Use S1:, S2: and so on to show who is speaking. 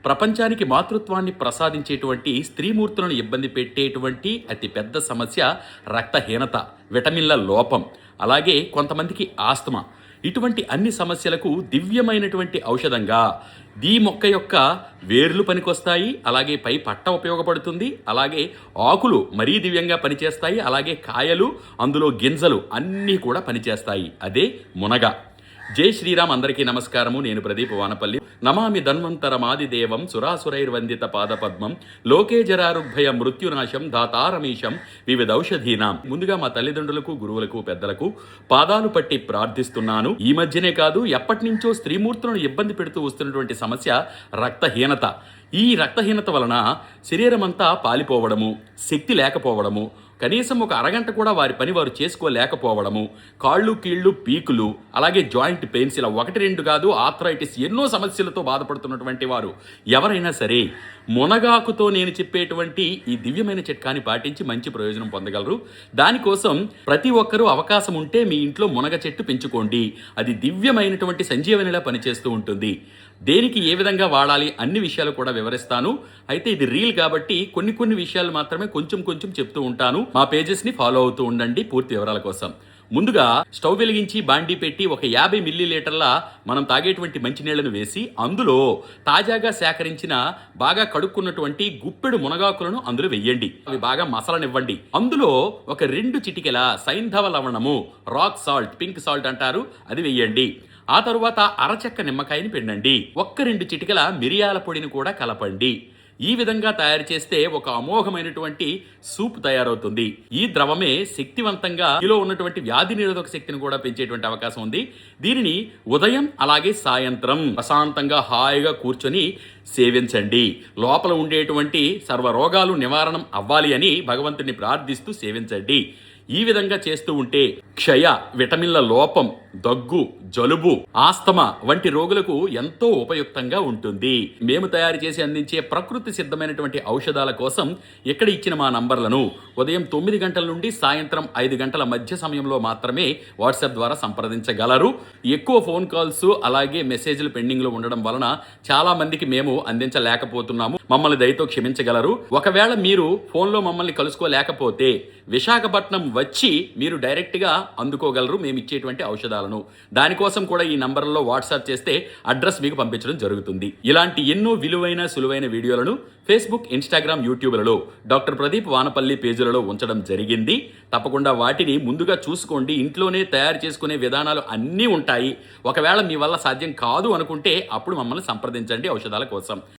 S1: ప్రపంచానికి మాతృత్వాన్ని ప్రసాదించేటువంటి స్త్రీమూర్తులను ఇబ్బంది పెట్టేటువంటి అతి పెద్ద సమస్య రక్తహీనత, విటమిన్ల లోపం, అలాగే కొంతమందికి ఆస్తమా. ఇటువంటి అన్ని సమస్యలకు దివ్యమైనటువంటి ఔషధంగా ఈ మొక్క యొక్క వేర్లు పనికొస్తాయి, అలాగే పై పట్ట ఉపయోగపడుతుంది, అలాగే ఆకులు మరీ దివ్యంగా పనిచేస్తాయి, అలాగే కాయలు, అందులో గింజలు అన్నీ కూడా పనిచేస్తాయి. అదే మునగ. జై శ్రీరామ్. అందరికీ నమస్కారము. నేను ప్రదీప్ వానపల్లి. నమామి ధన్వంతరమాదిదేవం సురాసురైర్వందిత పాదపద్మం లోకే జరారుగ్భయ మృత్యునాశం దాతారమీశం వివిధౌషధీనాం. ముందుగా మా తల్లిదండ్రులకు, గురువులకు, పెద్దలకు పాదాలు పట్టి ప్రార్థిస్తున్నాను. ఈ మధ్యనే కాదు, ఎప్పటి నుంచో స్త్రీమూర్తులను ఇబ్బంది పెడుతూ వస్తున్నటువంటి సమస్య రక్తహీనత. ఈ రక్తహీనత వలన శరీరమంతా పాలిపోవడము, శక్తి లేకపోవడము, కనీసం ఒక అరగంట కూడా వారి పని వారు చేసుకోలేకపోవడము, కాళ్ళు, కీళ్ళు, పీకులు, అలాగే జాయింట్ పెయిన్స్, ఇలా 1-2 కాదు, ఆర్థరైటిస్, ఎన్నో సమస్యలతో బాధపడుతున్నటువంటి వారు ఎవరైనా సరే మునగాకుతో నేను చెప్పేటువంటి ఈ దివ్యమైన చిట్కాని పాటించి మంచి ప్రయోజనం పొందగలరు. దానికోసం ప్రతి ఒక్కరూ అవకాశం ఉంటే మీ ఇంట్లో మునగ చెట్టు పెంచుకోండి. అది దివ్యమైనటువంటి సంజీవనిలా పనిచేస్తూ ఉంటుంది. దేనికి ఏ విధంగా వాడాలి అన్ని విషయాలు కూడా వివరిస్తాను. అయితే ఇది రీల్ కాబట్టి కొన్ని విషయాలు మాత్రమే కొంచెం చెప్తూ ఉంటాను. మా పేజెస్ని ఫాలో అవుతూ ఉండండి పూర్తి వివరాల కోసం. ముందుగా స్టవ్ వెలిగించి బాండీ పెట్టి ఒక 50 మిల్లీలీటర్ల మనం తాగేటువంటి మంచినీళ్లను వేసి అందులో తాజాగా సేకరించిన బాగా కడుక్కున్నటువంటి గుప్పెడు మునగాకులను అందులో వెయ్యండి. అవి బాగా మసలనివ్వండి. అందులో ఒక 2 చిటికెల సైంధవ లవణము, రాక్ సాల్ట్, పింక్ సాల్ట్ అంటారు, అది వెయ్యండి. ఆ తరువాత అరచెక్క నిమ్మకాయని పిండండి. 1-2 చిటికెల మిరియాల పొడిని కూడా కలపండి. ఈ విధంగా తయారు చేస్తే ఒక అమోఘమైనటువంటి సూప్ తయారవుతుంది. ఈ ద్రవమే శక్తివంతంగా ఈలో ఉన్నటువంటి వ్యాధి నిరోధక శక్తిని కూడా పెంచేటువంటి అవకాశం ఉంది. దీనిని ఉదయం అలాగే సాయంత్రం ప్రశాంతంగా హాయిగా కూర్చొని సేవించండి. లోపల ఉండేటువంటి సర్వ రోగాలు నివారణం అవ్వాలి అని భగవంతుడిని ప్రార్థిస్తూ సేవించండి. ఈ విధంగా చేస్తూ ఉంటే క్షయ, విటమిన్ల లోపం, దగ్గు, జలుబు, ఆస్తమా వంటి రోగులకు ఎంతో ఉపయుక్తంగా ఉంటుంది. మేము తయారు చేసి అందించే ప్రకృతి సిద్ధమైనటువంటి ఔషధాల కోసం ఇక్కడ ఇచ్చిన మా నంబర్లను ఉదయం 9 గంటల నుండి సాయంత్రం 5 గంటల మధ్య సమయంలో మాత్రమే వాట్సాప్ ద్వారా సంప్రదించగలరు. ఎక్కువ ఫోన్ కాల్స్ అలాగే మెసేజ్లు పెండింగ్లో ఉండడం వలన చాలా మందికి మేము అందించలేకపోతున్నాము. మమ్మల్ని దయతో క్షమించగలరు. ఒకవేళ మీరు ఫోన్లో మమ్మల్ని కలుసుకోలేకపోతే విశాఖపట్నం వచ్చి మీరు డైరెక్ట్గా అందుకోగలరు మేము ఇచ్చేటువంటి ఔషధాలను. దానికోసం కూడా ఈ నంబర్లో వాట్సాప్ చేస్తే అడ్రస్ మీకు పంపించడం జరుగుతుంది. ఇలాంటి ఎన్నో విలువైన సులువైన వీడియోలను ఫేస్బుక్, ఇన్స్టాగ్రామ్, యూట్యూబ్లలో డాక్టర్ ప్రదీప్ వానపల్లి పేజీలలో ఉంచడం జరిగింది. తప్పకుండా వాటిని ముందుగా చూసుకోండి. ఇంట్లోనే తయారు చేసుకునే విధానాలు అన్నీ ఉంటాయి. ఒకవేళ మీ వల్ల సాధ్యం కాదు అనుకుంటే అప్పుడు మమ్మల్ని సంప్రదించండి ఔషధాల కోసం.